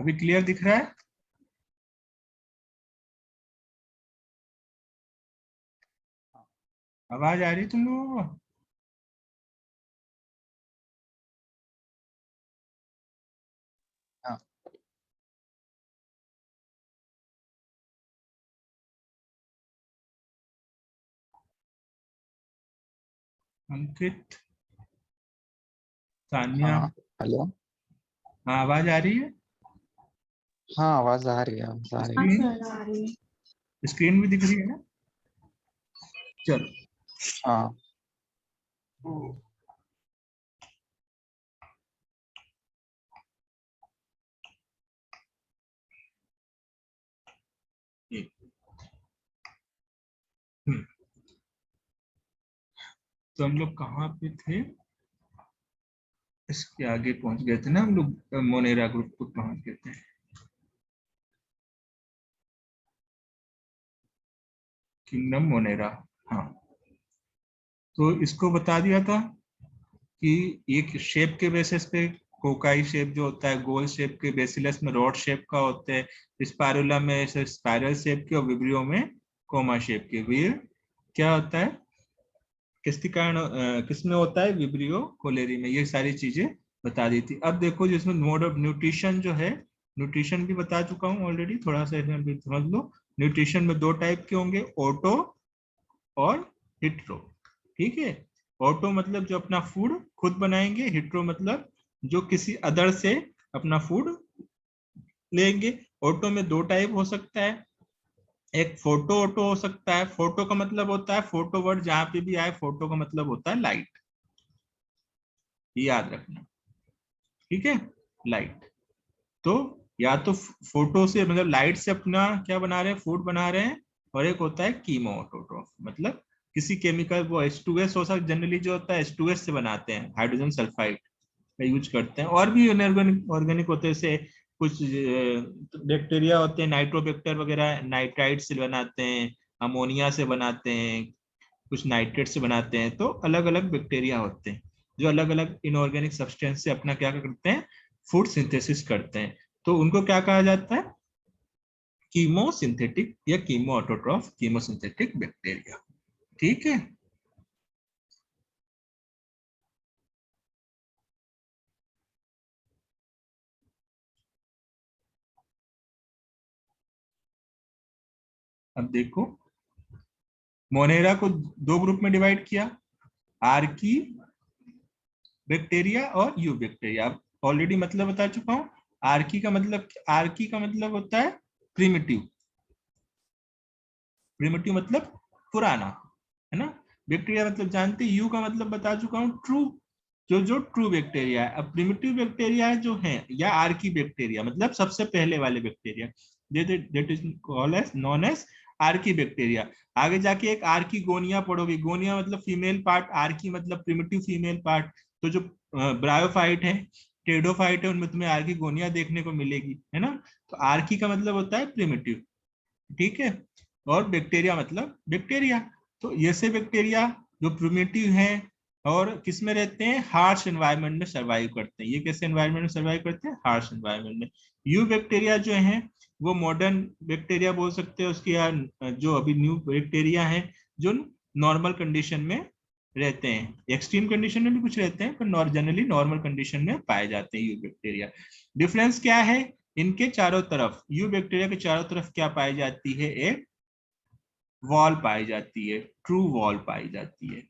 अभी क्लियर दिख रहा है? आवाज आ रही तुम लोगों को? हाँ। अंकित, तान्या, हाँ हेलो। हाँ आवाज आ रही है? हाँ आवाज आ रही है, आवाज आ रही है। स्क्रीन स्क्रीन भी दिख रही है ना? चलो। हाँ एक, हम्म, तो हम लोग कहाँ पे थे? इसके आगे पहुंच गए थे ना हम लोग, मोनेरा ग्रुप को पहुंच गए थे। Kingdom Monera. हाँ, तो इसको बता दिया था कि एक शेप के बेसिस पे, कोकाई शेप जो होता है गोल शेप के, बेसिलस में रॉड शेप का होते हैं, स्पाइरुला में ऐसे स्पाइरल शेप के, और विब्रियो में कोमा शेप के। वीर क्या होता है, किसके कारण किसमें होता है? विब्रियो कोलेरी में। ये सारी चीजें बता दी थी। अब देखो जिसमें मोड ऑफ न्यूट्रिशन जो है, न्यूट्रिशन भी बता चुका हूँ ऑलरेडी, थोड़ा सा इसमें भी समझ लो। न्यूट्रिशन में दो टाइप के होंगे, ऑटो और हिट्रो। ठीक है? ऑटो मतलब जो अपना फूड खुद बनाएंगे, हिट्रो मतलब जो किसी अदर से अपना फूड लेंगे। ऑटो में दो टाइप हो सकता है, एक फोटो ऑटो हो सकता है। फोटो का मतलब होता है, फोटो वर्ड जहां पे भी आए, फोटो का मतलब होता है लाइट, याद रखना। ठीक है? लाइट। तो या तो फोटो से मतलब लाइट से अपना क्या बना रहे हैं, फूड बना रहे हैं। और एक होता है कीमो ऑटोट्रोफ, मतलब किसी केमिकल, वो H2S हो सकता, जनरली जो होता है H2S से बनाते हैं, हाइड्रोजन सल्फाइड का यूज करते हैं। और भी इनऑर्गेनिक ऑर्गेनिक होते हैं, जैसे कुछ बैक्टीरिया होते हैं, नाइट्रोबैक्टर वगैरह नाइट्राइट से बनाते हैं, अमोनिया से बनाते हैं, कुछ नाइट्रेट से बनाते हैं। तो अलग अलग बैक्टीरिया होते हैं जो अलग अलग इनऑर्गेनिक सब्सटेंस से अपना क्या करते हैं, फूड सिंथेसिस करते हैं। तो उनको क्या कहा जाता है? कीमोसिंथेटिक या कीमो ऑटोट्रॉफ, कीमोसिंथेटिक बैक्टीरिया। ठीक है? अब देखो, मोनेरा को दो ग्रुप में डिवाइड किया, आर्की बैक्टीरिया और यू बैक्टीरिया। ऑलरेडी मतलब बता चुका हूं। आर्की का मतलब होता है प्रिमिटिव। प्रिमिटिव मतलब पुराना, है ना? बैक्टीरिया मतलब जानते, यू का मतलब बता चुका हूँ, ट्रू। जो जो ट्रू बैक्टीरिया है। अब प्रिमिटिव बैक्टीरिया जो है, या आर्की बैक्टीरिया मतलब सबसे पहले वाले bacteria, that is called as known as archaebacteria. आगे जाके एक आर्की गोनिया पढ़ोगे, गोनिया मतलब फीमेल पार्ट, आर्की मतलब प्रिमिटिव फीमेल पार्ट। तो जो ब्रायोफाइट है, टेडोफाइट है, उनमें तुम्हें आर्की गोनिया देखने को मिलेगी, है ना? तो आर्की का मतलब होता है प्रिमिटिव। ठीक है? और बैक्टीरिया मतलब बैक्टीरिया। तो ये से बैक्टीरिया जो प्रिमिटिव हैं और किस में रहते हैं, हार्श एनवायरनमेंट में सर्वाइव करते हैं। ये कैसे एनवायरनमेंट में सर्वाइव करते हैं? हार्श एनवायरनमेंट में। यू बैक्टीरिया जो हैं वो मॉडर्न बैक्टीरिया बोल सकते हैं उसकी, या जो अभी न्यू बैक्टीरिया हैं जो नॉर्मल कंडीशन में रहते हैं। एक्सट्रीम कंडीशन में भी कुछ रहते हैं, पर जनरली नॉर्मल कंडीशन में पाए जाते हैं यू बैक्टीरिया। डिफरेंस क्या है? इनके चारों तरफ, यू बैक्टीरिया के चारों तरफ क्या पाई जाती है? एक वॉल पाई जाती है, ट्रू वॉल पाई जाती है।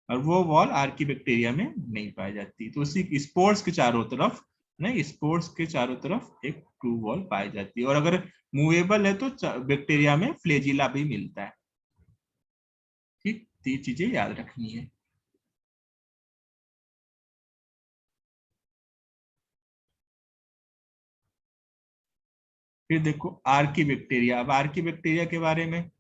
और वो वॉल आर्की बैक्टीरिया में नहीं पाई जाती। तो उसी स्पोर्स के चारों तरफ, नहीं, स्पोर्स के चारों तरफ एक ट्रू वॉल पाई जाती है। और अगर मूवेबल है तो बैक्टीरिया में फ्लेजिला भी मिलता है। ठीक, तो ये चीजें याद रखनी है। फिर देखो आर्की बैक्टीरिया। अब आर्की बैक्टीरिया के बारे में,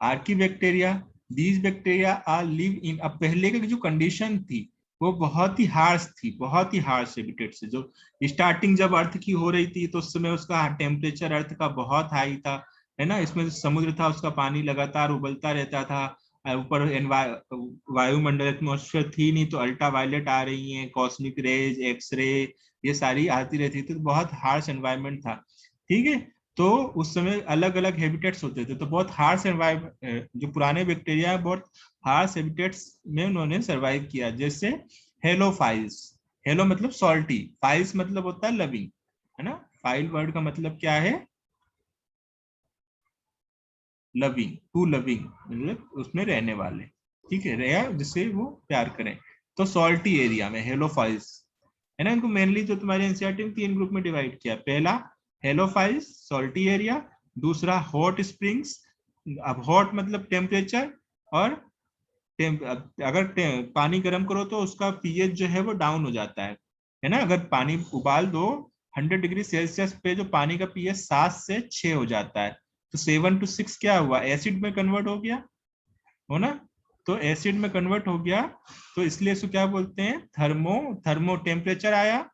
archaebacteria, these bacteria are live in. अब पहले की जो कंडीशन थी वो बहुत ही हार्श थी, बहुत ही हार्श हैबिटेट से। जो स्टार्टिंग जब अर्थ की हो रही थी तो उस समय उसका टेम्परेचर अर्थ का बहुत हाई था, है ना? इसमें जो समुद्र था उसका पानी लगातार उबलता रहता था, ऊपर वायुमंडल एटमॉस्फेयर थी नहीं, तो अल्ट्रावायलेट आ रही हैं, कॉस्मिक रेज, एक्सरे, ये सारी आती रहती थी, तो बहुत हार्श एनवायरनमेंट था। ठीक है, तो उस समय अलग अलग हैबिटेट्स होते थे, तो बहुत हार्श एनवायरनमेंट, जो पुराने बैक्टीरिया है बहुत हार्श हैबिटेट्स में उन्होंने सर्वाइव किया, जैसे हेलोफाइल्स। हेलो मतलब सॉल्टी, फाइल्स मतलब होता है लविंग, है ना। फाइल वर्ड का मतलब क्या है, लविंग, टू लविंग, मतलब उसमें रहने वाले, ठीक है, रहा जिससे वो प्यार करें। तो सॉल्टी एरिया में हेलोफाइल्स, है ना। इनको मेनली जो तुम्हारे एनसीईआरटी में 3 ग्रुप में डिवाइड किया, पहला हेलोफाइल्स सॉल्टी एरिया, दूसरा हॉट स्प्रिंग्स, अब हॉट मतलब टेम्परेचर, और अगर पानी गर्म करो तो उसका पीएच जो है वो डाउन हो जाता है ना। अगर पानी उबाल दो 100 डिग्री सेल्सियस पे, जो पानी का पीएच 7 से 6 हो जाता है, तो 7 to 6 क्या हुआ, एसिड में कन्वर्ट हो गया, हो ना। तो एसिड में कन्वर्ट हो गया, तो इसलिए इसको क्या बोलते हैं, थर्मो टेम्परेचर आया,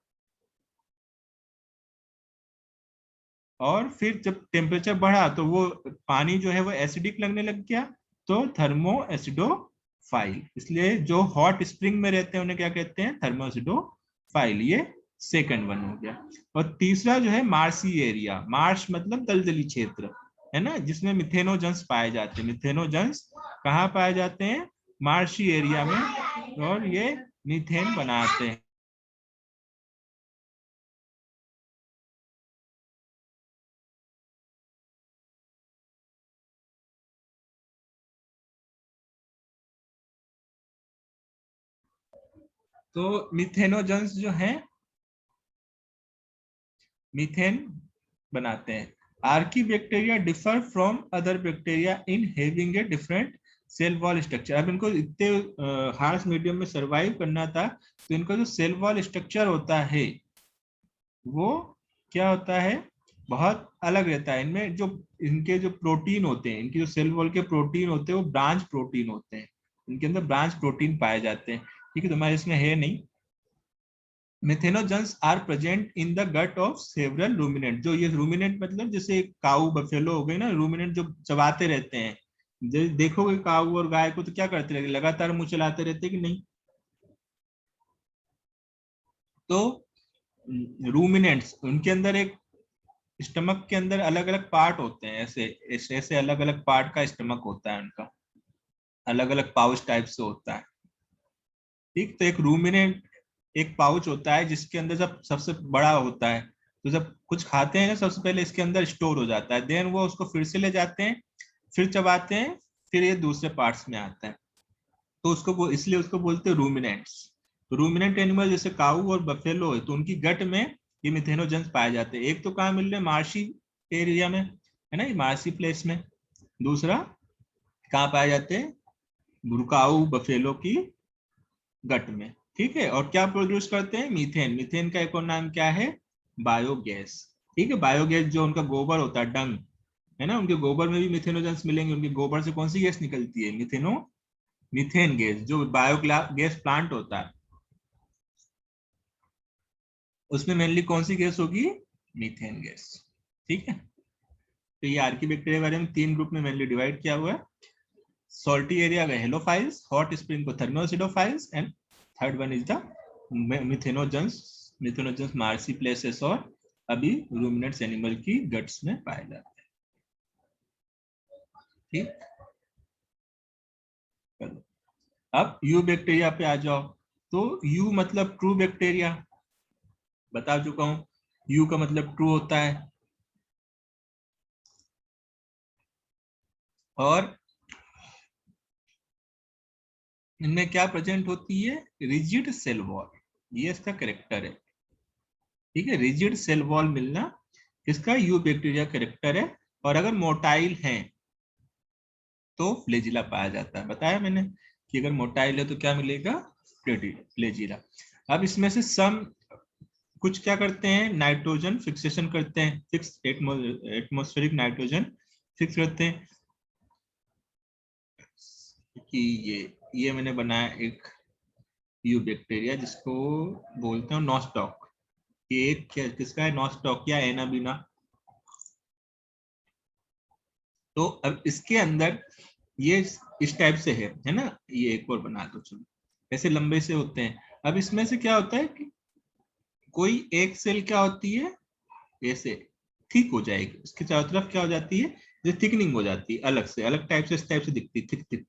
और फिर जब टेम्परेचर बढ़ा तो वो पानी जो है वो एसिडिक लगने लग गया, तो थर्मो एसिडोफाइल। इसलिए जो हॉट स्प्रिंग में रहते हैं उन्हें क्या कहते हैं, थर्मो एसिडोफाइल। ये सेकंड वन हो गया। और तीसरा जो है मार्सी एरिया, मार्श मतलब दलदली क्षेत्र, है ना, जिसमें मिथेनोजन्स पाए जाते हैं। मिथेनोजन्स कहाँ पाए जाते हैं, मार्शी एरिया में, और ये मीथेन बनाते हैं। तो मिथेनोजन्स जो हैं मीथेन बनाते हैं। Archaebacteria differ from other bacteria in having a different cell wall structure. अब इनको इतने हार्श मीडियम में सरवाइव करना था, तो इनका जो सेल वॉल स्ट्रक्चर होता है वो क्या होता है, बहुत अलग रहता है। इनमें जो इनके जो प्रोटीन होते हैं, इनकी जो सेल वॉल के प्रोटीन होते हैं वो ब्रांच प्रोटीन होते हैं, इनके अंदर ब्रांच प्रोटीन पाए जाते हैं। ठीक है, तो हमारे इसमें है नहीं। Methanogens are present in the gut of several ruminant. जो ये रूमिनेंट मतलब जैसे काऊ बफेलो हो गए ना, रूमिनेंट जो चबाते रहते हैं, देखोगे काऊ और गाय को तो क्या करते रहते, लगातार मुंह चलाते रहते कि नहीं। तो रूमिनेंट्स, उनके अंदर एक स्टमक के अंदर अलग अलग पार्ट होते हैं, ऐसे ऐसे ऐसे अलग अलग पार्ट का स्टमक होता है उनका, अलग अलग पाउच टाइप से होता है। ठीक, तो एक रूमिनेंट एक पाउच होता है जिसके अंदर जब सबसे बड़ा होता है, तो जब कुछ खाते हैं ना सबसे पहले इसके अंदर स्टोर हो जाता है, देन वो उसको फिर से ले जाते हैं, फिर चबाते हैं, फिर ये दूसरे पार्ट्स में आता है, तो उसको इसलिए उसको बोलते हैं रूमिनेंट्स। तो रूमिनेंट एनिमल जैसे काऊ और बफेलो है, तो उनकी गट में ये मिथेनोजेंस पाए जाते हैं। एक तो कहाँ मिल रहे हैं, मार्शी एरिया में, है ना, ये मार्शी प्लेस में। दूसरा कहाँ पाए जाते हैं, बुरकाऊ बफेलो की गट में। ठीक है, और क्या प्रोड्यूस करते हैं, मीथेन। मीथेन का एक और नाम क्या है, बायोगैस। ठीक है, बायोगैस जो उनका गोबर होता है, डंग, है ना, उनके गोबर में भी मिथेनोजेंस मिलेंगे। उनके गोबर से कौन सी गैस निकलती है, मीथेन गैस। जो बायोगैस प्लांट होता है उसमें मेनली कौन सी गैस होगी, मीथेन गैस। ठीक है, तो ये आर्की बैक्टीरिया के बारे में 3 ग्रुप में मेनली डिवाइड किया हुआ है। सॉल्टी एरिया का हेलोफाइल्स, हॉट स्प्रिंग को thermoacidophiles, and third one is the methanogens. Methanogens marshy places और अभी रूमिनेंट्स एनिमल की गट्स में पाए जाते हैं। ठीक, चलो अब यू बैक्टीरिया पे आ जाओ। तो यू मतलब ट्रू बैक्टीरिया, बता चुका हूं, यू का मतलब ट्रू होता है। और इनमें क्या प्रेजेंट होती है, रिजिड सेल वॉल, ये इसका कैरेक्टर है। ठीक है, रिजिड सेल वॉल मिलना इसका यू बैक्टीरिया कैरेक्टर है। और अगर मोटाइल है तो फ्लेजिला पाया जाता है, बताया मैंने कि अगर मोटाइल है तो क्या मिलेगा, फ्लेजिला। अब इसमें से सम कुछ क्या करते हैं, नाइट्रोजन फिक्सेशन करते हैं, फिक्स एटमॉस्फेरिक नाइट्रोजन फिक्स करते हैं। कि ये मैंने बनाया एक यू बैक्टीरिया जिसको बोलते हैं नॉस्टॉक। ये एक किसका है, नॉस्टॉक या एनाबीना। तो अब इसके अंदर ये इस टाइप से है ना, ये एक और बना दो चलो, ऐसे लंबे से होते हैं। अब इसमें से क्या होता है कि कोई एक सेल क्या होती है, ऐसे थिक हो जाएगी, उसके चारों तरफ क्या हो जाती है, जो थिकनिंग हो जाती है, अलग से अलग टाइप से, इस टाइप से दिखती है थिक थिक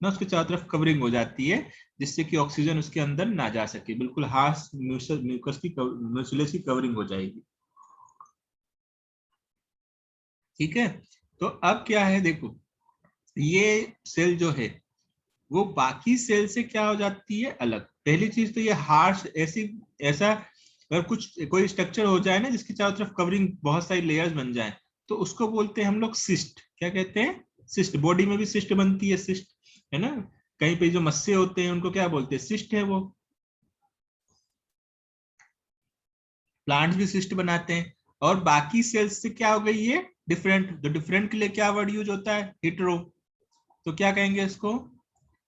ना, उसके चारों तरफ कवरिंग हो जाती है, जिससे कि ऑक्सीजन उसके अंदर ना जा सके, बिल्कुल हार्श म्यूकस की म्यूसिलेस की कवरिंग हो जाएगी। ठीक है, तो अब क्या है देखो, ये सेल जो है वो बाकी सेल से क्या हो जाती है अलग। पहली चीज तो ये हार्श ऐसी, ऐसा अगर कुछ कोई स्ट्रक्चर हो जाए ना जिसकी चारों तरफ कवरिंग बहुत सारी लेयर्स बन जाए, तो उसको बोलते हैं हम लोग सिस्ट। क्या कहते हैं, सिस्ट। बॉडी में भी सिस्ट बनती है, सिस्ट है ना, कहीं पे जो मस्से होते हैं उनको क्या बोलते हैं, सिस्ट है वो। प्लांट्स भी सिस्ट बनाते हैं। और बाकी सेल्स से क्या हो गई ये डिफरेंट, तो डिफरेंट के लिए क्या वर्ड यूज होता है, हिट्रो। तो क्या कहेंगे इसको,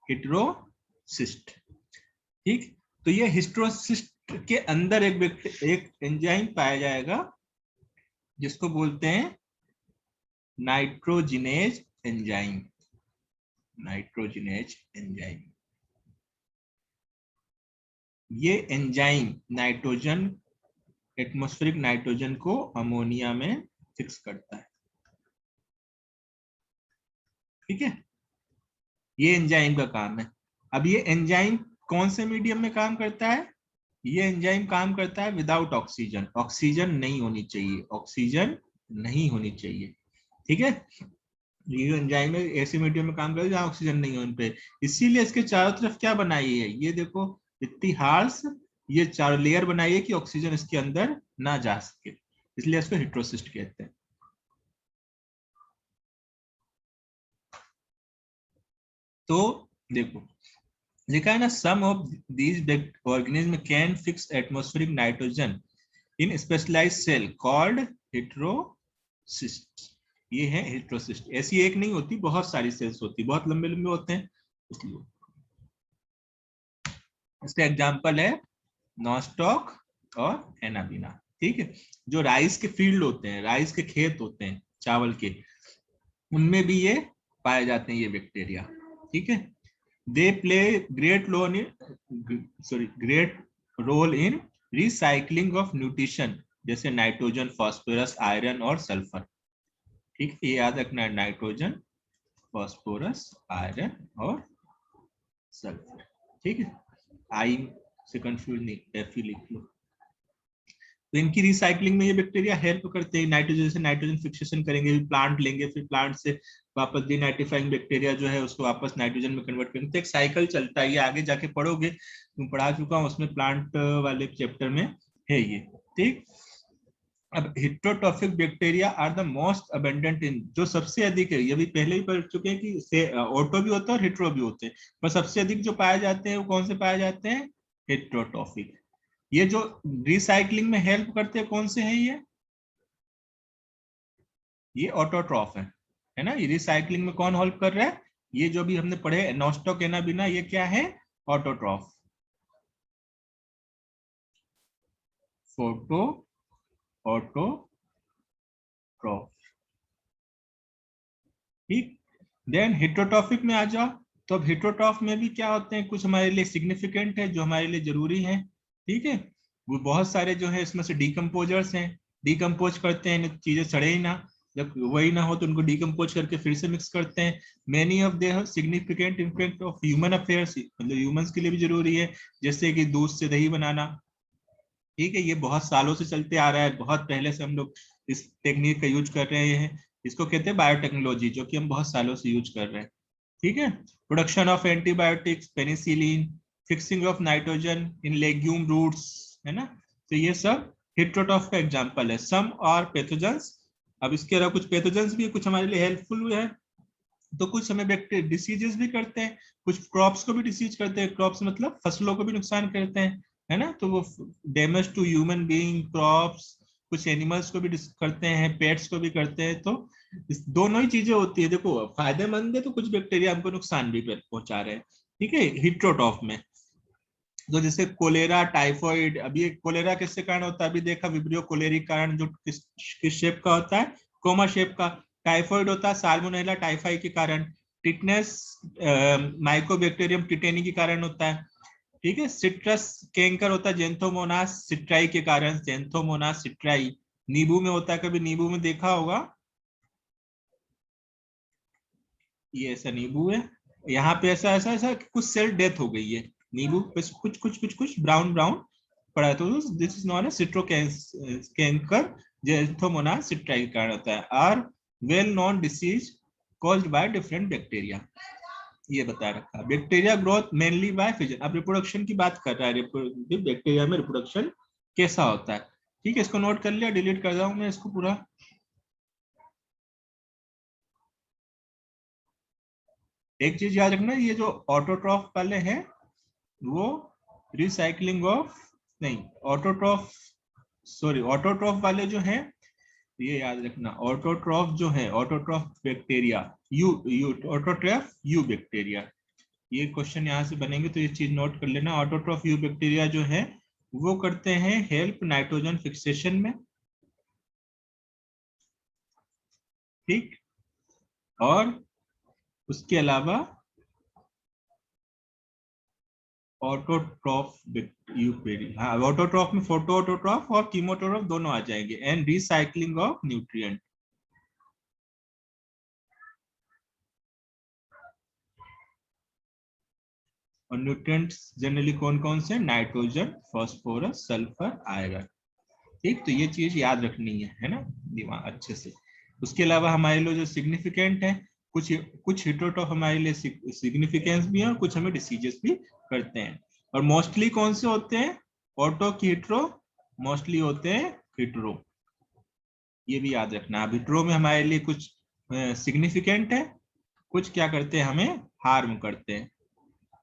हिट्रोसिस्ट। ठीक, तो ये हिस्टोसिस्ट के अंदर एक एंजाइम पाया जाएगा जिसको बोलते हैं नाइट्रोजिनेज एंजाइम। नाइट्रोजिनेज एंजाइम, ये एंजाइम नाइट्रोजन, एटमॉस्फेरिक नाइट्रोजन को अमोनिया में फिक्स करता है। ठीक है, ये एंजाइम का काम है। अब ये एंजाइम कौन से मीडियम में काम करता है, ये एंजाइम काम करता है विदाउट ऑक्सीजन। ऑक्सीजन नहीं होनी चाहिए, ऑक्सीजन नहीं होनी चाहिए। ठीक है, ये एंजाइम है ऐसे मीडियम में काम करता है जहाँ ऑक्सीजन नहीं हो उन पे, इसीलिए इसके चारों तरफ क्या बनाई है, ये देखो इतनी हार्श, ये चार लेयर बनाई है कि ऑक्सीजन इसके अंदर ना जा सके, इसलिए इसको हिट्रोसिस्ट कहते हैं। तो देखो लिखा है ना, some of these organism can fix atmospheric nitrogen in specialised cell called heterocyst. ये है हिट्रोसिस्ट। ऐसी एक नहीं होती, बहुत सारी सेल्स होती, बहुत लंबे लंबे होते हैं इसलिए। इसका एग्जांपल है नॉस्टॉक और एनाबिना। ठीक है, जो राइस के फील्ड होते हैं, राइस के खेत होते हैं चावल के, उनमें भी ये पाए जाते हैं ये बैक्टीरिया। ठीक है, they play great role in, great role in recycling of nutrition, जैसे नाइट्रोजन, फास्फोरस, आयरन और सल्फर। ठीक है, ये याद रखना है, नाइट्रोजन, फास्फोरस, आयरन और सल्फर। ठीक है, आई से कंफ्यूज नहीं, एफ ही लिख लो। तो इनकी रिसाइकलिंग में ये बैक्टीरिया हेल्प करते हैं। नाइट्रोजन से नाइट्रोजन फिक्सेशन करेंगे, फिर प्लांट लेंगे, फिर प्लांट से वापस डीनाइट्रीफाइंग बैक्टीरिया जो है उसको वापस नाइट्रोजन में कन्वर्ट करेंगे। तो एक साइकिल चलता है, ये आगे जाके पढ़ोगे, तुम पढ़ा चुका हूँ उसमें, प्लांट वाले चैप्टर में है ये। ठीक, अब heterotrophic bacteria are the most abundant in, जो सबसे अधिक है, ये भी पहले ही पढ़ चुके हैं कि ऑटो भी होता है और हिट्रो भी होते हैं, पर सबसे अधिक जो पाए जाते हैं वो कौन से पाए जाते हैं, हिट्रोट्रॉफिक। ये जो रिसाइकलिंग में हेल्प करते हैं कौन से हैं ये ऑटोट्रॉफ है ना। ये रिसाइकलिंग में कौन हेल्प कर रहा है, ये जो भी हमने पढ़े नॉस्टॉक एनाबिना, ये क्या है, ऑटोट्रॉफ, फोटो ऑटोट्रॉफ। ठीक, देन हिट्रोट्रॉफिक में आ जाओ, तो अब हिट्रोट्रॉफ में भी क्या होते हैं, कुछ हमारे लिए सिग्निफिकेंट है, जो हमारे लिए जरूरी है। ठीक है, वो बहुत सारे जो है इसमें से डिकम्पोजर्स हैं, डिकम्पोज करते हैं, चीजें सड़े ही ना, जब वही ना हो तो उनको डिकम्पोज करके फिर से मिक्स करते हैं। Many of they have significant impact of human affairs, मतलब ह्यूमंस के लिए भी जरूरी है, जैसे कि दूध से दही बनाना। ठीक है, ये बहुत सालों से चलते आ रहा है, बहुत पहले से हम लोग इस टेक्निक का यूज कर रहे हैं, इसको कहते हैं बायोटेक्नोलॉजी, जो कि हम बहुत सालों से यूज कर रहे हैं। ठीक है, production of antibiotics, penicillin, fixing of nitrogen in legume roots, है ना। तो ये सब हिट्रोट्रॉफ का एग्जांपल है। सम और पैथोजेंस, अब इसके अलावा कुछ पैथोजेंस भी कुछ हमारे लिए हेल्पफुल है, तो कुछ हमें बैक्टीरिया डिसीजेस भी करते हैं, कुछ क्रॉप्स को भी डिसीज करते हैं, क्रॉप्स मतलब फसलों को भी नुकसान करते हैं, है ना। तो वो damage to human being, crops, कुछ एनिमल्स को भी करते हैं, पेट्स को भी करते हैं। तो दोनों ही चीजें होती है, देखो फायदेमंद है तो कुछ बैक्टीरिया हमको नुकसान भी पहुंचा रहे हैं। ठीक है, हिट्रोट्रॉफ में तो जैसे कोलेरा, टाइफॉइड, अभी एक कोलेरा किसके कारण होता है, अभी देखा विब्रियो कोलेरिक कारण, जो किस शेप का होता है, कोमा शेप का। टाइफॉइड होता है साल्मोनेला टाइफाई के कारण। टिटनेस माइकोबैक्टीरियम टिटेनी के कारण होता है, ठीक है। सिट्रस कैंकर होता है जेंथोमोनास सिट्राई के कारण, जेंथोमोनास सिट्राई। नींबू में होता है, कभी नींबू में देखा होगा, ये ऐसा नींबू है, यहाँ पे ऐसा ऐसा ऐसा कुछ सेल डेथ हो गई है, नींबू पे कुछ कुछ कुछ कुछ ब्राउन ब्राउन पड़ा है, तो this is known as citrus canker Xanthomonas citri के कारण होता है। Are well known disease caused by different bacteria, ये बता रखा। Bacteria growth mainly by fission, अब रिप्रोडक्शन की बात कर रहा है, बैक्टीरिया में रिप्रोडक्शन कैसा होता है, ठीक है। इसको नोट कर लिया, डिलीट कर रहा हूं मैं इसको पूरा। एक चीज याद रखना, ये जो ऑटोट्रॉफ वाले हैं वो रिसाइकलिंग ऑफ नहीं, ऑटोट्रॉफ सॉरी ऑटोट्रॉफ वाले जो हैं, ये याद रखना, ऑटोट्रॉफ जो है, autotroph bacteria you you autotroph you bacteria, ये क्वेश्चन यहाँ से बनेंगे तो ये चीज नोट कर लेना। ऑटोट्रॉफ यू बैक्टीरिया जो है वो करते हैं हेल्प नाइट्रोजन फिक्सेशन में, ठीक। और उसके अलावा ऑटोट्रॉफ यूपेरिया, हाँ ऑटोट्रॉफ में फोटो ऑटोट्रॉफ और कीमोटोट्रॉफ दोनों आ जाएंगे। एंड रिसाइकलिंग ऑफ न्यूट्रिएंट, और न्यूट्रिएंट्स जनरली कौन कौन से, नाइट्रोजन फास्फोरस सल्फर आएगा, ठीक। तो ये चीज याद रखनी है ना दिमाग अच्छे से। उसके अलावा हमारे लिए जो सिग्निफिकेंट है, कुछ कुछ हिटोट्रॉफ हमारे लिए सिग्निफिकेंस भी है और कुछ हमें डिसीजेस भी करते हैं। और मोस्टली कौन से होते हैं, ऑटो की हिट्रो मोस्टली होते हैं हिट्रो, ये भी याद रखना। अब हिट्रो में हमारे लिए कुछ सिग्निफिकेंट है, कुछ क्या करते हैं, हमें हार्म करते हैं,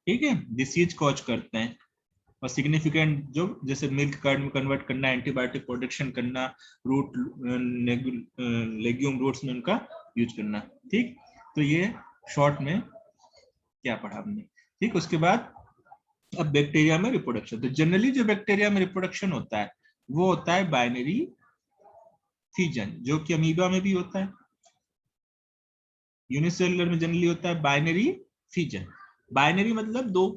ठीक है, डिसीज कॉज करते हैं। और सिग्निफिकेंट जो जैसे मिल्क कर्ड में कन्वर्ट करना, एंटीबायोटिक प्रोटेक्शन करना, रूट लेग्यूम रूट्स में उनका यूज करना, ठीक। तो ये शॉर्ट में क्या पढ़ा हमने, ठीक। उसके बाद अब बैक्टीरिया में रिप्रोडक्शन, तो जनरली जो बैक्टीरिया में रिप्रोडक्शन होता है वो होता है बाइनरी फिजन, जो कि अमीबा में भी होता है। यूनिसेलुलर में जनरली होता है बाइनरी फिजन। बाइनरी मतलब दो,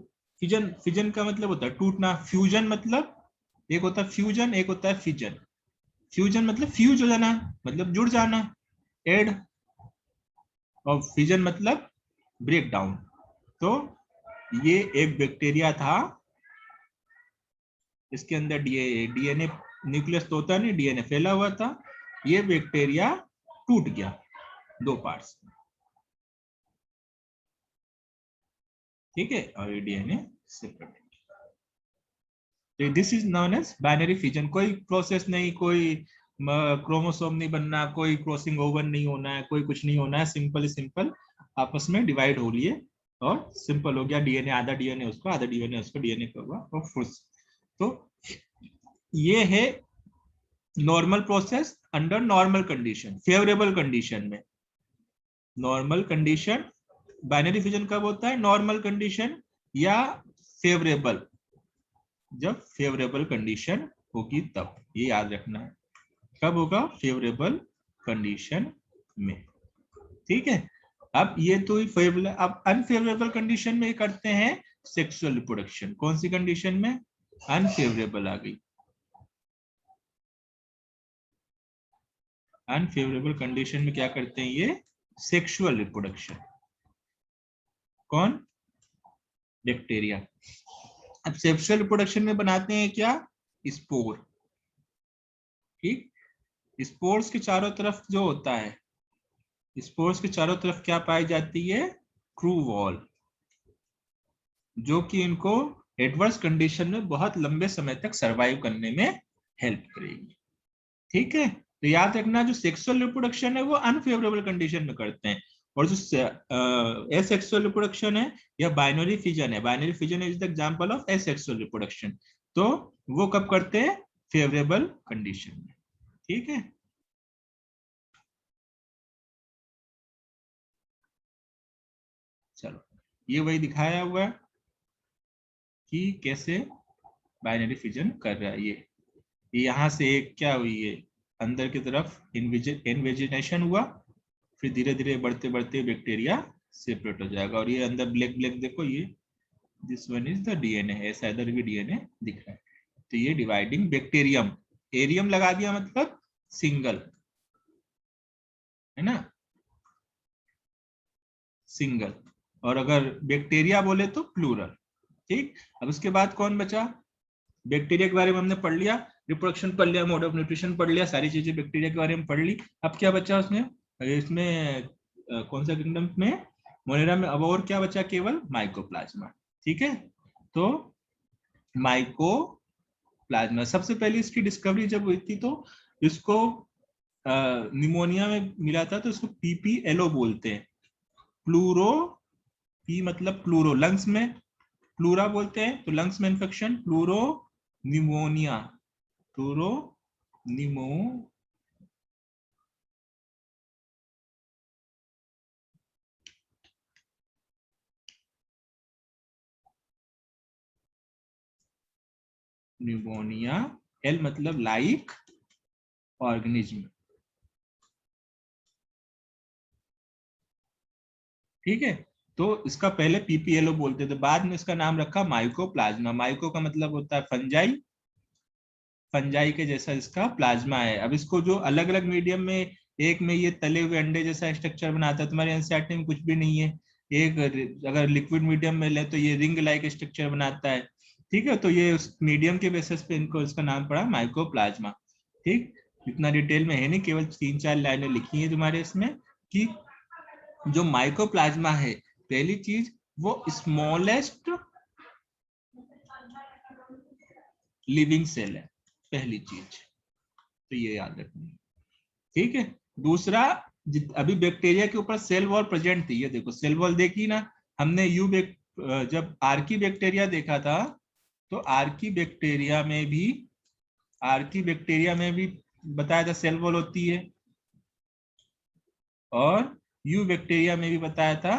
फिजन फिजन का मतलब होता है टूटना, फ्यूजन मतलब एक होता है फ्यूजन, एक होता है फिजन। फ्यूजन मतलब फ्यूज हो जाना, मतलब जुड़ जाना, एड, और फिजन मतलब ब्रेक डाउन। तो ये एक बैक्टीरिया था, इसके अंदर डीएनए न्यूक्लियस तो होता नहीं, डीएनए फैला हुआ था, ये बैक्टीरिया टूट गया दो पार्ट्स, ठीक है, और ये DNA separate. This is known as binary fission, कोई प्रोसेस नहीं, कोई क्रोमोसोम नहीं बनना, कोई क्रॉसिंग ओवर नहीं होना है, कोई कुछ नहीं होना है, सिंपल सिंपल आपस में डिवाइड हो रही है और सिंपल हो गया, डीएनए आधा डीएनए उसको, आधा डीएनए उसको, डीएनए का हुआ और फुस। तो ये है normal process under normal condition, favourable condition में। नॉर्मल कंडीशन बाइनरी फिजन कब होता है, नॉर्मल कंडीशन या फेवरेबल, जब फेवरेबल कंडीशन होगी तब, ये याद रखना है, कब होगा, फेवरेबल कंडीशन में, ठीक है। अब ये तो फेवरेबल, अब अनफेवरेबल कंडीशन में करते हैं सेक्सुअल रिप्रोडक्शन, कौन सी कंडीशन में, अनफेवरेबल आ गई, अनफेवरेबल कंडीशन में क्या करते हैं ये, सेक्सुअल रिप्रोडक्शन, कौन, बैक्टीरिया। अब सेक्सुअल रिप्रोडक्शन में बनाते हैं क्या, स्पोर, ठीक। स्पोर्स के चारों तरफ जो होता है, स्पोर्स के चारों तरफ क्या पाई जाती है, ट्रू वॉल, जो कि इनको एडवर्स कंडीशन में बहुत लंबे समय तक सरवाइव करने में हेल्प करेगी, ठीक है। तो याद रखना, जो सेक्सुअल रिप्रोडक्शन है वो अनफेवरेबल कंडीशन में करते हैं, और जो एसेक्सुअल रिप्रोडक्शन है या बाइनरी फिजन है, binary fission is the example of asexual reproduction, तो वो कब करते हैं, फेवरेबल कंडीशन में, ठीक है। चलो, ये वही दिखाया हुआ है कि कैसे बाइनरी फिजन कर रहा है। ये यहाँ से एक क्या हुई है, अंदर की तरफ इन्वेजिनेशन हुआ, फिर धीरे धीरे बढ़ते बढ़ते बैक्टीरिया सेपरेट हो जाएगा। और ये अंदर ब्लैक ब्लैक देखो, ये this one is the DNA, ऐसा इधर भी डीएनए दिख रहा है। तो ये डिवाइडिंग बैक्टीरियम, एरियम लगा दिया मतलब सिंगल, है ना, सिंगल। और अगर बैक्टीरिया बोले तो प्लूरल। ठीक, अब उसके बाद कौन बचा? बैक्टीरिया के बारे में हमने पढ़ लिया, रिप्रोडक्शन पढ़ लिया, मोड ऑफ न्यूट्रिशन पढ़ लिया, सारी चीजें बैक्टीरिया के बारे में पढ़ ली। अब क्या बचा उसमें, इसमें कौन सा किंगडम में, मोनेरा में। अब और क्या बचा? केवल माइकोप्लाज्मा। ठीक है, तो माइकोप्लाज्मा सबसे पहले इसकी डिस्कवरी जब हुई थी तो इसको निमोनिया में मिला था, तो इसको पीपीएलओ बोलते हैं। प्लूरो, पी मतलब प्लूरो, लंग्स में प्लूरा बोलते हैं, तो लंग्स में इन्फेक्शन, प्लूरो निमोनिया, प्लूरो निमो निमोनिया, एल मतलब लाइक ऑर्गेनिज्म। ठीक है, तो इसका पहले पीपीएलओ बोलते थे, बाद में इसका नाम रखा माइकोप्लाज्मा। माइको का मतलब होता है फंजाई, फंजाई के जैसा इसका प्लाज्मा है। अब इसको जो अलग अलग मीडियम में, एक में ये तले हुए अंडे जैसा स्ट्रक्चर बनाता है, तुम्हारे एनसीईआरटी में कुछ भी नहीं है। एक अगर लिक्विड मीडियम में ले तो ये रिंग लाइक स्ट्रक्चर बनाता है। ठीक है, तो ये उस मीडियम के बेसिस पे इनको इसका नाम पड़ा माइकोप्लाज्मा। ठीक, इतना डिटेल में है नहीं, केवल 3-4 लाइनें लिखी है तुम्हारे इसमें कि जो माइकोप्लाज्मा है, पहली चीज वो स्मॉलेस्ट लिविंग सेल है, पहली चीज, तो ये याद रखनी। ठीक है, दूसरा, अभी बैक्टीरिया के ऊपर सेल वॉल प्रेजेंट थी, ये देखो सेल वॉल देखी ना हमने। जब आर्की बैक्टीरिया देखा था, तो आर्की बैक्टीरिया में भी बताया था सेल वॉल होती है, और यू बैक्टीरिया में भी बताया था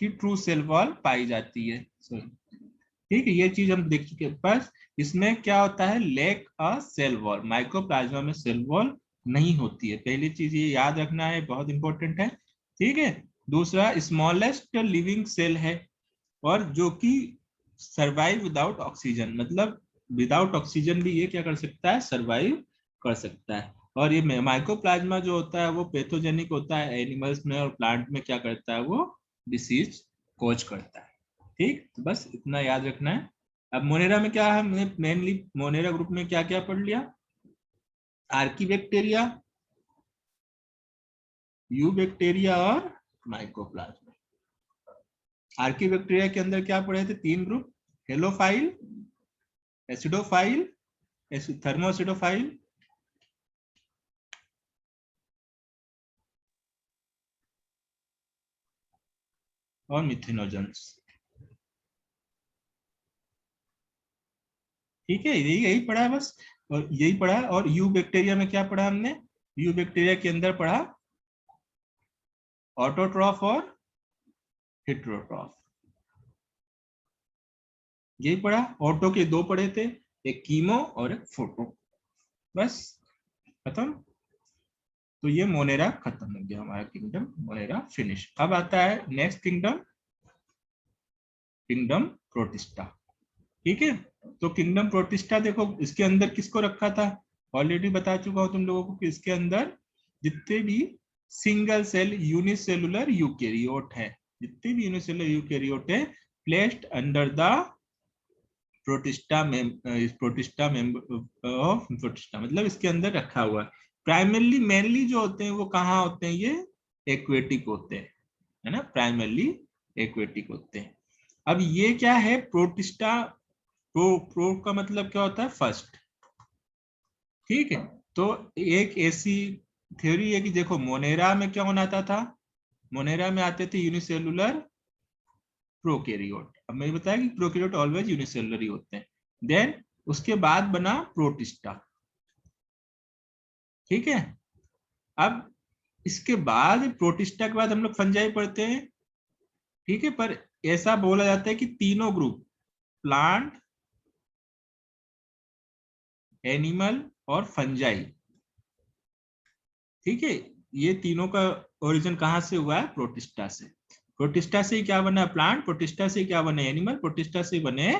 कि ट्रू सेल वॉल पाई जाती है। ठीक है, ये चीज हम देख चुके हैं। पर इसमें क्या होता है, लेक अ सेल वॉल, माइकोप्लाज्मा में सेल वॉल नहीं होती है, पहली चीज ये याद रखना है, बहुत इंपॉर्टेंट है। ठीक है, दूसरा स्मॉलेस्ट लिविंग सेल है, और जो कि सर्वाइव विदाउट ऑक्सीजन, मतलब विदाउट ऑक्सीजन भी ये क्या कर सकता है, सर्वाइव कर सकता है। और ये माइकोप्लाज्मा जो होता है वो पैथोजेनिक होता है एनिमल्स में, और प्लांट में क्या करता है, वो डिसीज कॉज करता है। ठीक, तो बस इतना याद रखना है। अब मोनेरा में क्या है, हमने मेनली मोनेरा ग्रुप में क्या क्या पढ़ लिया, आर्की बैक्टीरिया, यू बैक्टीरिया और माइकोप्लाज्मा। आर्की बैक्टीरिया के अंदर क्या पढ़े थे, 3 ग्रुप, हेलोफाइल, एसिडोफाइल, थर्मोएसिडोफाइल, और मिथेनोजेंस। ठीक है, यही पढ़ा है बस, और यही पढ़ा है। और यू बैक्टीरिया में क्या पढ़ा हमने, यू बैक्टीरिया के अंदर पढ़ा ऑटोट्रॉफ और हेटेरोट्रॉफ, यही पढ़ा। ऑटो के 2 पढ़े थे, एक कीमो और एक फोटो, बस खत्म। तो ये मोनेरा खत्म हो गया, हमारा किंगडम मोनेरा फिनिश। अब आता है नेक्स्ट किंगडम, किंगडम प्रोटिस्टा। ठीक है, तो किंगडम प्रोटिस्टा देखो, इसके अंदर किसको रखा था, ऑलरेडी बता चुका हूं तुम लोगों को कि इसके अंदर जितने भी सिंगल सेल यूनिसेलुलर यूकैरियोट है, जितने भी यूनिसेलुलर यूकैरियोट है, placed under the protista member of protista, मतलब इसके अंदर रखा हुआ है। प्राइमरली मेनली जो होते हैं वो कहाँ होते हैं, ये एक्वेटिक होते हैं, है ना, प्राइमरली एक्वेटिक होते हैं। अब ये क्या है, प्रोटिस्टा, प्रो का मतलब क्या होता है, फर्स्ट। ठीक है, तो एक ऐसी थ्योरी है कि देखो मोनेरा में क्या होना था, मोनेरा में आते थे यूनिसेलुलर प्रोकैरियोट। अब मैंने बताया कि प्रोकैरियोट ऑलवेज यूनिसेलुलर ही होते हैं। देन उसके बाद बना प्रोटिस्टा। ठीक है, अब इसके बाद प्रोटिस्टा के बाद हम लोग फंजाई पढ़ते हैं। ठीक है, पर ऐसा बोला जाता है कि तीनों ग्रुप, प्लांट, एनिमल और फंजाई, ठीक है, ये तीनों का ओरिजिन कहां से हुआ है, प्रोटिस्टा से। प्रोटिस्टा से क्या बना प्लांट, प्रोटिस्टा से क्या बने एनिमल, प्रोटिस्टा से बने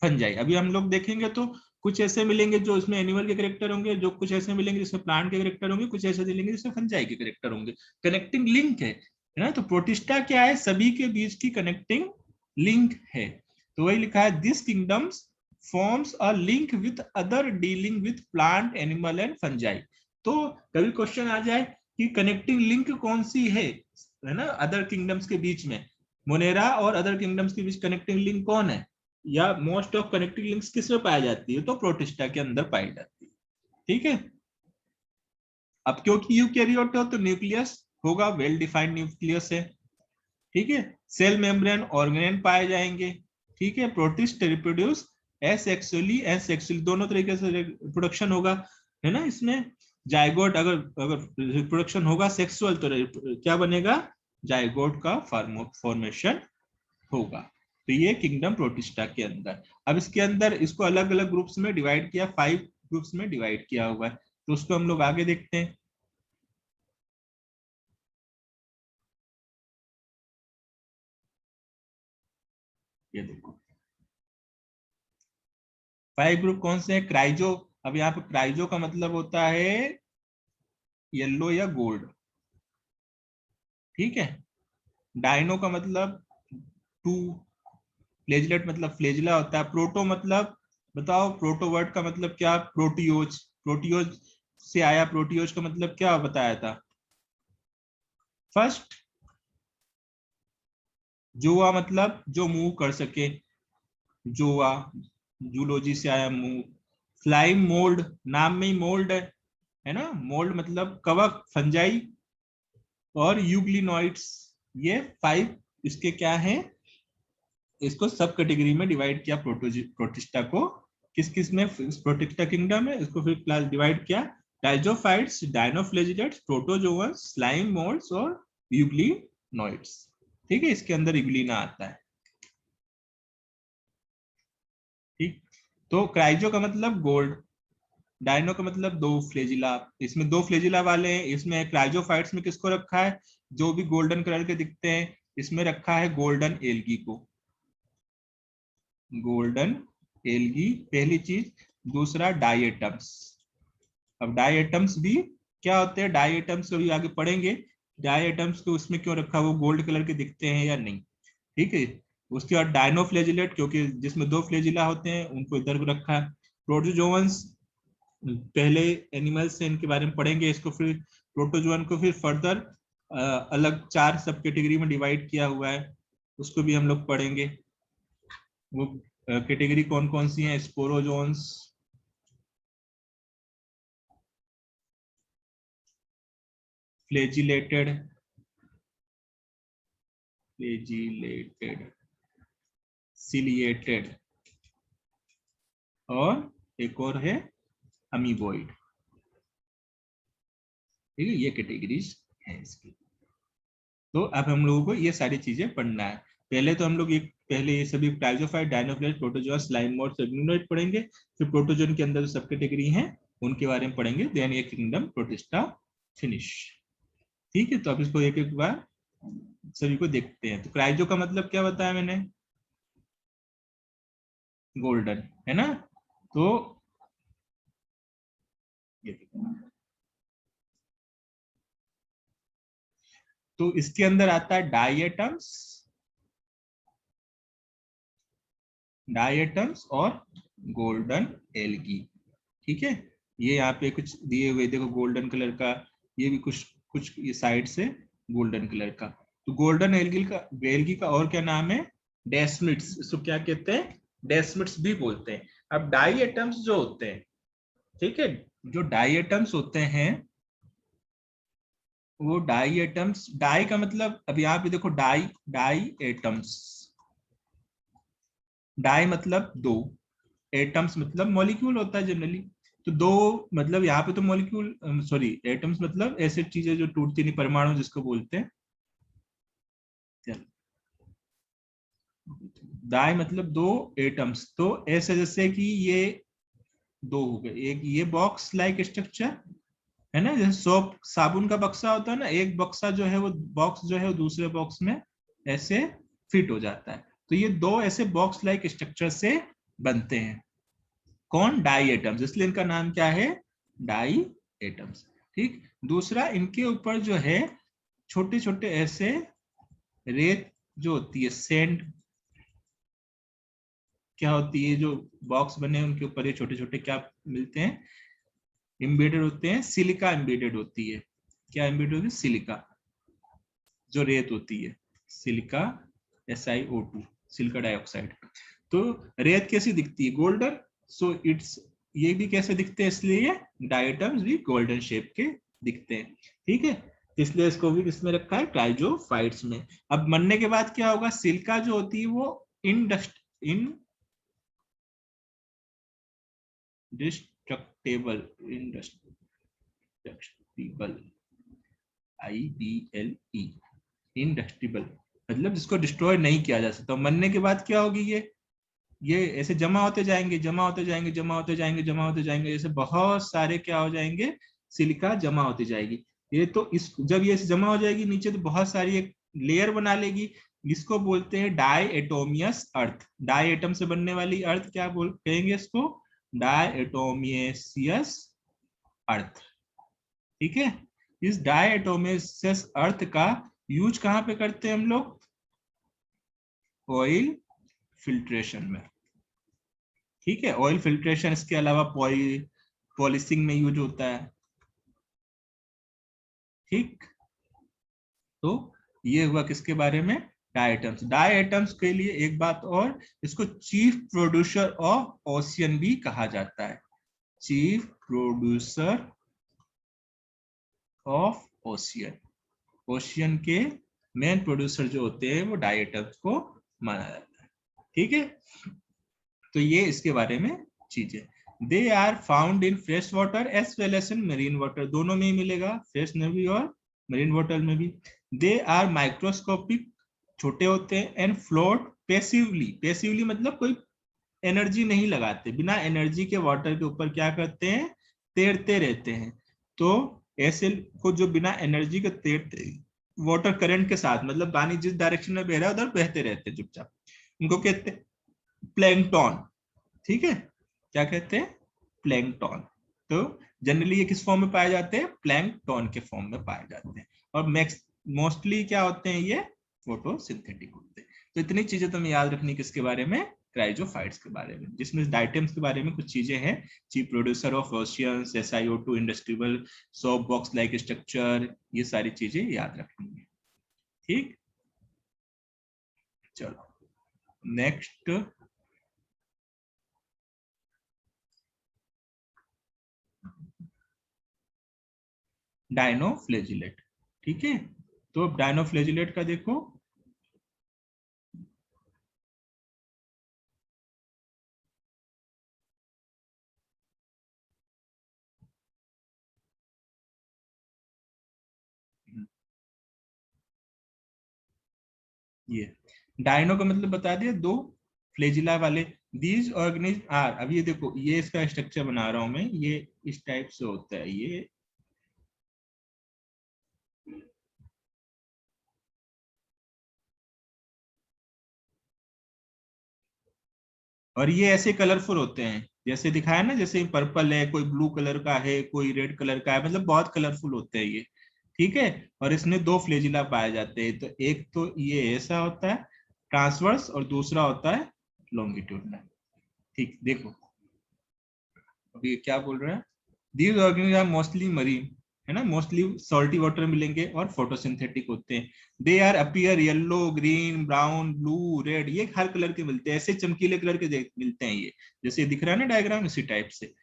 फंजाई। अभी हम लोग देखेंगे तो कुछ ऐसे मिलेंगे जो इसमें एनिमल के करेक्टर होंगे, जो कुछ ऐसे मिलेंगे जिसमें प्लांट के करेक्टर होंगे, कुछ ऐसे मिलेंगे जिसमें फंजाई के करेक्टर होंगे। कनेक्टिंग लिंक है ना। तो प्रोटिस्टा क्या है, सभी के बीच की कनेक्टिंग लिंक है। तो वही लिखा है this kingdoms forms a link with other dealing with plant animal and fungi. तो कभी क्वेश्चन आ जाए कि कनेक्टिंग लिंक कौन सी है ना अदर किंगडम्स के बीच में, मोनेरा और अदर किंगडम्स के बीच कनेक्टिंग लिंक कौन है, या मोस्ट ऑफ कनेक्टिंग लिंक्स किसमें पाई जाती है, तो प्रोटिस्टा के अंदर पाई जाती है। ठीक है। अब क्योंकि यूकैरियोट हो तो न्यूक्लियस होगा, वेल डिफाइंड न्यूक्लियस है। ठीक है। सेल मेम्ब्रेन ऑर्गेनेल पाए जाएंगे। ठीक है। प्रोटिस्ट रिप्रोड्यूस एसेक्सुअली दोनों तरीके से रिप्रोडक्शन होगा है ना इसमें। जाइगोट अगर अगर रिप्रोडक्शन होगा सेक्सुअल तो क्या बनेगा, जाइगोट का फॉर्मेशन होगा। तो ये किंगडम प्रोटिस्टा के अंदर। अब इसके अंदर इसको अलग अलग ग्रुप्स में डिवाइड किया, 5 ग्रुप्स में डिवाइड किया हुआ है। तो उसको हम लोग आगे देखते हैं। ये देखो 5 ग्रुप कौन से हैं। क्राइजो, अब यहाँ पे क्राइजो का मतलब होता है येलो या गोल्ड। ठीक है। डायनो का मतलब 2, फ्लेजलेट मतलब फ्लेजला होता है। प्रोटो मतलब बताओ, प्रोटो वर्ड का मतलब क्या, प्रोटियोज, प्रोटियोज से आया। प्रोटियोज का मतलब क्या बताया था फर्स्ट, जोआ मतलब जो मूव कर सके, जोआ, जूलॉजी से आया मूव। फ्लाइंग मोल्ड, नाम में ही मोल्ड है ना, मोल्ड मतलब कवक, फंजाई और यूग्लिनोइड्स। ये 5 इसके क्या हैं, इसको सब कैटेगरी में डिवाइड किया प्रोटिस्टा को। किस किस में, प्रोटिस्टा किंगडम है, इसको फिर क्लास डिवाइड किया, डाइजोफाइट्स, डायनोफ्लेजिलेट्स, प्रोटोजोअन्स, स्लाइम मोल्ड्स और यूग्लिनोइड्स। ठीक है। इसके अंदर यूग्लिना आता है। ठीक। तो क्राइजो का मतलब गोल्ड, डायनो का मतलब 2 फ्लेजिला, इसमें 2 फ्लेजिला वाले हैं। इसमें क्राइजोफाइट्स में किसको रखा है, जो भी गोल्डन कलर के दिखते हैं, इसमें रखा है गोल्डन एल्गी को, गोल्डन एल्गी पहली चीज। दूसरा डाइएटम्स। अब डाइएटम्स भी क्या होते हैं, डाइएटम्स को भी आगे पढ़ेंगे, डाइएटम्स को उसमें क्यों रखा, वो गोल्ड कलर के दिखते हैं या नहीं। ठीक है। उसके बाद डायनोफ्लेजिलेट, क्योंकि जिसमें 2 फ्लेजिला होते हैं उनको इधर रखा है। प्रोटोजोअन्स पहले एनिमल्स से, इनके बारे में पढ़ेंगे। इसको फिर प्रोटोजोअन को फिर फर्दर अलग 4 सब कैटेगरी में डिवाइड किया हुआ है, उसको भी हम लोग पढ़ेंगे। वो कैटेगरी कौन कौन सी हैं, स्पोरोजोन्स, फ्लेजिलेटेड, सिलिएटेड और एक और है अमीबोइड। ठीक है। ये कैटेगरीज है इसकी। तो अब हम लोगों को ये सारी चीजें पढ़ना है। पहले तो हम लोग पहले ये सभी टाइजोफाइट, डायनोफ्लेज, प्रोटोजोआ, स्लाइम मोड, सेग्नोइड पढ़ेंगे। फिर प्रोटोजोन के अंदर जो सब कैटेगरी हैं उनके बारे में पढ़ेंगे। देन ये किंगडम प्रोटिस्टा फिनिश। ठीक है। तो अब इसको एक एक बार सभी को देखते हैं। तो क्राइजो का मतलब क्या बताया मैंने, गोल्डन है ना। तो ये तो इसके अंदर आता है डाइएटम्स, डाइएटम्स और गोल्डन एल्गी। ठीक है। ये यहाँ पे कुछ दिए हुए देखो, गोल्डन कलर का, ये भी कुछ कुछ ये साइड से गोल्डन कलर का। तो गोल्डन एल्गी का और क्या नाम है, डेस्मिड्स। इसको क्या कहते हैं, डेस्मिड्स भी बोलते हैं। अब डाई एटम्स जो होते हैं, ठीक है, जो डाई एटम्स होते हैं, वो डाई एटम्स, डाई का मतलब अब यहाँ पे देखो, डाई डाई एटम्स, डाई मतलब 2, एटम्स मतलब मॉलिक्यूल होता है जनरली। तो 2 मतलब यहाँ पे तो मॉलिक्यूल, सॉरी एटम्स मतलब ऐसे चीजें जो टूटती नहीं, परमाणु जिसको बोलते हैं। डाई मतलब 2 एटम्स, तो ऐसे जैसे कि ये 2 हो गए। एक ये बॉक्स लाइक स्ट्रक्चर है ना, जैसे सोप साबुन का बक्सा होता है ना, एक बक्सा जो है वो बॉक्स जो है वो दूसरे बॉक्स में ऐसे फिट हो जाता है। तो ये दो ऐसे बॉक्स लाइक स्ट्रक्चर से बनते हैं। कौन? डाई एटम्स, इसलिए इनका नाम क्या है? Diatoms. ठीक। दूसरा, इनके ऊपर जो है छोटे छोटे ऐसे रेत जो होती है, सैंड क्या होती है, जो बॉक्स बने उनके ऊपर ये छोटे छोटे क्या मिलते हैं? एम्बेडेड होते हैं। सिलिका एम्बेडेड होती है। क्या एम्बेडेड होती है? सिलिका, जो रेत होती है, सिलिका SiO2, सिलिका डाइऑक्साइड। तो रेत कैसी दिखती है? गोल्डन। सो इट्स, ये भी कैसे दिखते हैं? इसलिए डायटम्स भी गोल्डन शेप के दिखते हैं। ठीक है, इसलिए इसको भी किसमें रखा है? क्राइजोफाइट्स में। अब मरने के बाद क्या होगा? सिलिका जो होती है वो इंडिस्ट्रक्टेबल, IBLE, इंडस्ट्रिबल, मतलब जिसको डिस्ट्रॉय नहीं किया जा सकता। मरने के बाद क्या होगी? ये ऐसे जमा होते जाएंगे, जमा होते जाएंगे, जमा होते जाएंगे, जमा होते जाएंगे, ऐसे बहुत सारे क्या हो जाएंगे? सिलिका जमा होती जाएगी। ये तो इस जब ये जमा हो जाएगी नीचे, तो बहुत सारी एक लेयर बना लेगी, जिसको बोलते हैं डायएटोमियस अर्थ। डाई एटम से बनने वाली अर्थ क्या कहेंगे इसको? डायएटोमियस अर्थ। ठीक है। इस डायएटोमियस अर्थ का यूज कहां पे करते हैं हम लोग? ऑयल फिल्ट्रेशन में। ठीक है, ऑयल फिल्ट्रेशन, इसके अलावा पॉलिशिंग में यूज होता है। ठीक। तो ये हुआ किसके बारे में? डायटम्स। डायटम्स के लिए एक बात और, इसको चीफ प्रोड्यूसर ऑफ ओशियन भी कहा जाता है। Chief producer of ocean, ocean के मेन प्रोड्यूसर जो होते हैं वो डायटम्स को माना जाता है। ठीक है, तो ये इसके बारे में चीजें। They are found in fresh water as well as in marine water, दोनों में ही मिलेगा, फ्रेश में भी और मरीन वाटर में भी। दे आर माइक्रोस्कोपिक, छोटे होते हैं, एंड फ्लोट पैसिवली। पैसिवली मतलब कोई एनर्जी नहीं लगाते, बिना एनर्जी के वाटर के ऊपर क्या करते हैं? तैरते रहते हैं। तो ऐसे को जो बिना एनर्जी के तैरते, वाटर करंट के साथ, मतलब पानी जिस डायरेक्शन में बह रहा है उधर बहते रहते हैं चुपचाप, उनको कहते हैं प्लैंकटन। ठीक है, क्या कहते हैं? प्लैंकटन। तो जनरली ये किस फॉर्म में पाए जाते हैं? प्लैंकटन के फॉर्म में पाए जाते हैं। और मोस्टली क्या होते हैं? ये फोटोसिंथेटिक होते हैं। तो इतनी चीजें तुम्हें याद रखनी किसके बारे में? क्राइजोफाइट्स के बारे में, जिसमें डायटम्स के बारे में कुछ चीजें हैं। Chief producer of oceans, SiO2, industrial, soap box like structure, ये सारी चीजें याद रखनी है। ठीक, चलो नेक्स्ट। डायनोफ्लेजिलेट। ठीक है, तो डायनोफ्लेजिलेट का देखो, ये डायनो का मतलब बता दिया, दो फ्लेजिला वाले। दीज ऑर्गेनिज्म आर, अब ये देखो, ये इसका स्ट्रक्चर बना रहा हूं मैं, ये इस टाइप से होता है ये। और ये ऐसे कलरफुल होते हैं, जैसे दिखाया ना, जैसे पर्पल है, कोई ब्लू कलर का है, कोई रेड कलर का है, मतलब बहुत कलरफुल होते हैं ये। ठीक है, और इसमें दो फ्लेजिला पाए जाते हैं, तो एक तो ये ऐसा होता है ट्रांसवर्स, और दूसरा होता है लॉन्गिट्यूडनल। ठीक, देखो अभी क्या बोल रहे हैं? These organism are mostly marine, है ना, मोस्टली सॉल्टी वाटर मिलेंगे और फोटोसिंथेटिक होते हैं। They are appear yellow, green, brown, blue, red, ये हर कलर के मिलते हैं, ऐसे चमकीले कलर के मिलते हैं ये, जैसे दिख रहा है ना डायग्राम, इसी टाइप से।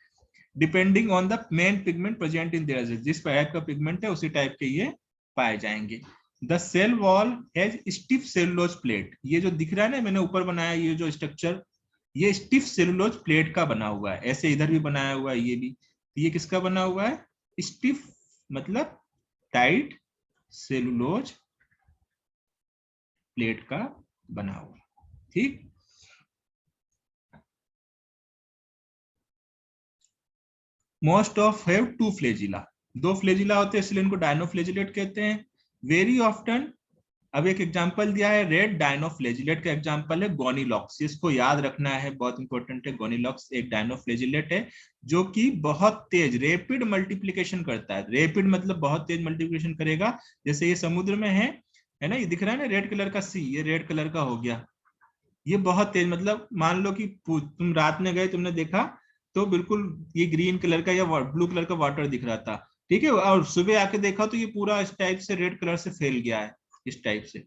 Depending on the main pigment present in there, जिस टाइप का पिगमेंट है उसी टाइप के ये पाए जाएंगे। The cell wall has stiff cellulose plate, ये जो दिख रहा है ना मैंने ऊपर बनाया ये जो स्ट्रक्चर, ये स्टिफ सेलुलोज प्लेट का बना हुआ है, ऐसे इधर भी बनाया हुआ है ये भी। ये किसका बना हुआ है? स्टिफ मतलब टाइट सेलुलोज प्लेट का बना हुआ। ठीक, most of have two flagella, दो फ्लेजिला होते हैं, इसलिए इनको डायनोफ्लेजिलेट कहते हैं। वेरी ऑफ्टन अब एक एग्जांपल दिया है रेड डायनोफ्लैजिलेट का एग्जांपल है गोनीलॉक्स, इसको याद रखना है, बहुत इंपॉर्टेंट है। गोनीलॉक्स एक डायनोफ्लैजिलेट है जो कि बहुत तेज रैपिड मल्टीप्लिकेशन करता है। रैपिड मतलब बहुत तेज मल्टीप्लिकेशन करेगा। जैसे ये समुद्र में है ना, ये दिख रहा है ना रेड कलर का सी, ये रेड कलर का हो गया। ये बहुत तेज, मतलब मान लो कि तुम रात में गए, तुमने देखा तो बिल्कुल ये ग्रीन कलर का या ब्लू कलर का वाटर दिख रहा था, ठीक है, और सुबह आके देखा तो ये पूरा इस टाइप से रेड कलर से फैल गया है, इस टाइप से,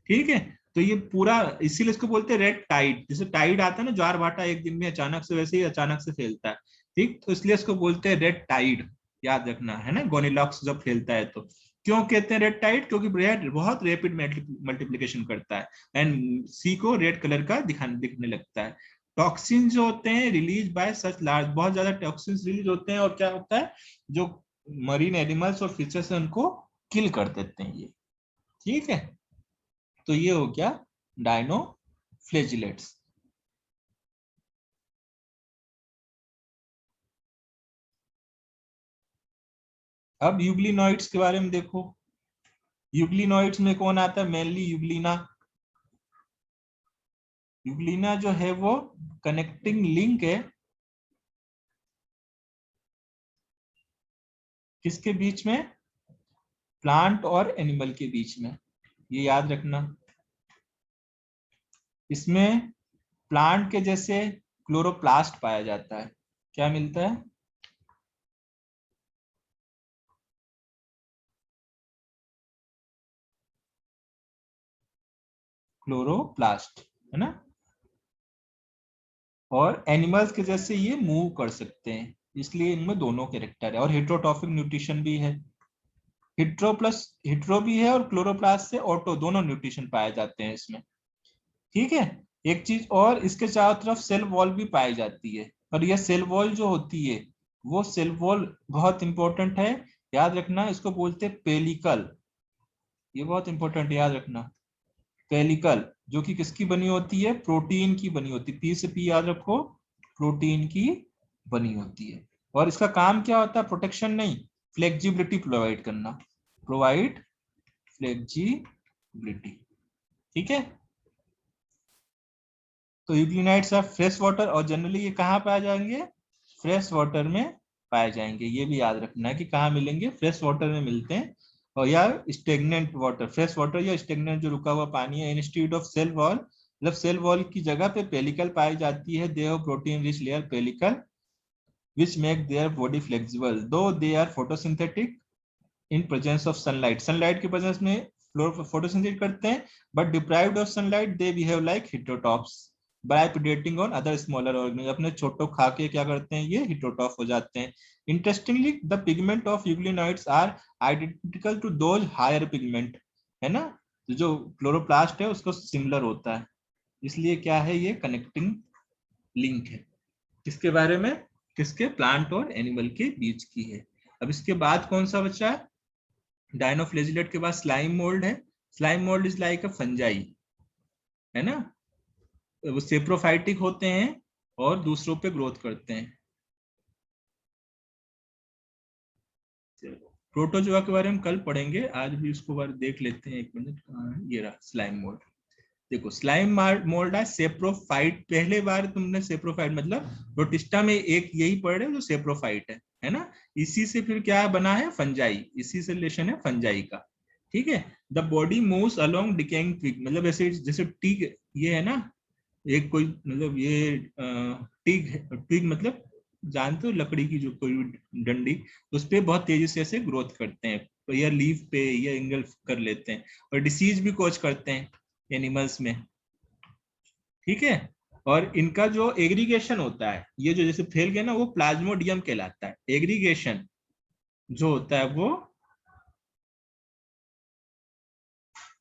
ठीक है। तो ये पूरा, इसीलिए इसको बोलते हैं रेड टाइड। जैसे टाइड आता है ना, ज्वार भाटा एक दिन में अचानक से, वैसे ही अचानक से फैलता है, ठीक। तो इसलिए इसको बोलते हैं रेड टाइड, याद रखना है ना, गोनीलॉक्स जब फैलता है तो। क्यों कहते हैं रेड टाइड? क्योंकि रेड बहुत रैपिड मल्टीप्लिकेशन करता है एंड सी को रेड कलर का दिखने लगता है। टॉक्सिन जो होते हैं रिलीज बाय सच लार्ज, बहुत ज्यादा टॉक्सिन रिलीज होते हैं, और क्या होता है, जो मरीन एनिमल्स और फिशेस है उनको किल कर देते हैं ये, ठीक है। तो ये हो गया डायनोफ्लैजिलेट्स। अब यूग्लिनॉइड्स के बारे में देखो। यूग्लिनॉइड्स में कौन आता है? Mainly Euglena. यूग्लिना जो है वो कनेक्टिंग लिंक है किसके बीच में? प्लांट और एनिमल के बीच में, ये याद रखना। इसमें प्लांट के जैसे क्लोरोप्लास्ट पाया जाता है। क्या मिलता है? क्लोरोप्लास्ट, है ना। और एनिमल्स के जैसे ये मूव कर सकते हैं, इसलिए इनमें दोनों कैरेक्टर है। और हेट्रोट्रॉफिक न्यूट्रिशन भी है, हिट्रो भी है, और क्लोरोप्लास्ट से ऑटो दोनों न्यूट्रिशन पाए जाते हैं इसमें, ठीक है। एक चीज और, इसके चारों तरफ सेल वॉल भी पाई जाती है, और यह सेल वॉल जो होती है वो सेल वॉल बहुत इंपॉर्टेंट है, याद रखना। इसको बोलते हैं पेलिकल, ये बहुत इंपॉर्टेंट, याद रखना। पेलिकल जो कि किसकी बनी होती है? प्रोटीन की बनी होती है। पी से पी याद रखो, प्रोटीन की बनी होती है। और इसका काम क्या होता है? प्रोटेक्शन नहीं, फ्लेक्सिबिलिटी प्रोवाइड करना, प्रोवाइड फ्लेक्सिबिलिटी, ठीक है। तो यूग्लिनाइड्स ऑफ फ्रेश वाटर, और जनरली ये कहाँ पाए जाएंगे? फ्रेश वाटर में पाए जाएंगे। ये भी याद रखना है कि कहाँ मिलेंगे? फ्रेश वाटर में मिलते हैं, और या स्टेगनेंट वाटर, फ्रेश वाटर या स्टेगनेंट जो रुका हुआ पानी है। इंस्टीट्यूट ऑफ सेल वॉल, मतलब सेल वॉल की जगह पे पेलिकल पाई जाती है। They have protein rich layer pellicle which make their body flexible though they are photosynthetic in presence of sunlight। Sunlight के प्रेजेंस में फोटोसिंथेसिस करते हैं, but deprived of sunlight they behave like heterotrophs by predating on other smaller organisms। अपने छोटों खा के क्या करते हैं? ये heterotroph हो जाते हैं। Interestingly, the pigment of euglenoids are identical to those higher pigment, है ना। जो क्लोरोप्लास्ट है उसको सिमिलर होता है, इसलिए क्या है, ये कनेक्टिंग लिंक है किसके बारे में? किसके? प्लांट और एनिमल के बीच की है। अब इसके बाद कौन सा बचा है? डायनोफ्लैजिलेट के बाद स्लाइम मोल्ड है। Slime mould is like a fungi, है ना। वो सेप्रोफाइटिक होते हैं और दूसरों पे ग्रोथ करते हैं। प्रोटोजोआ के बारे में कल पढ़ेंगे, आज भी उसको बार देख लेते हैं। एक मिनट, कहाँ है? ये रहा स्लाइम मोल्ड। देखो स्लाइम मोल्ड है सेप्रोफाइट। पहले बार तुमने सेप्रोफाइट मतलब प्रोटिस्टा में एक यही पढ़ रहे हो जो सेप्रोफाइट है ना। इसी से फिर क्या बना है? फंजाई, इसी से रिलेशन है फंजाई का, ठीक है। The body moves along decaying twig, मतलब ऐसे जैसे टिग ये है ना, एक कोई मतलब ये टिग, टिग मतलब जानते हो लकड़ी की जो कोई डंडी, उस पे बहुत तेजी से ऐसे ग्रोथ करते हैं, तो या लीफ पे या इंगल्फ कर लेते हैं, और डिसीज भी कॉज करते हैं एनिमल्स में, ठीक है। और इनका जो एग्रीगेशन होता है, ये जो जैसे फैल गया ना, वो प्लाज्मोडियम कहलाता है। एग्रीगेशन जो होता है वो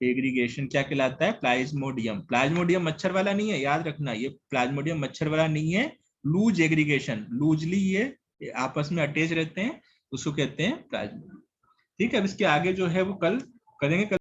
एग्रीगेशन क्या कहलाता है? प्लाज्मोडियम। प्लाज्मोडियम मच्छर वाला नहीं है, याद रखना, ये प्लाज्मोडियम मच्छर वाला नहीं है। लूज एग्रीगेशन, लूजली ये आपस में अटैच रहते हैं, उसको कहते हैं प्लाज्मोडियम, ठीक है। अब इसके आगे जो है वो कल करेंगे।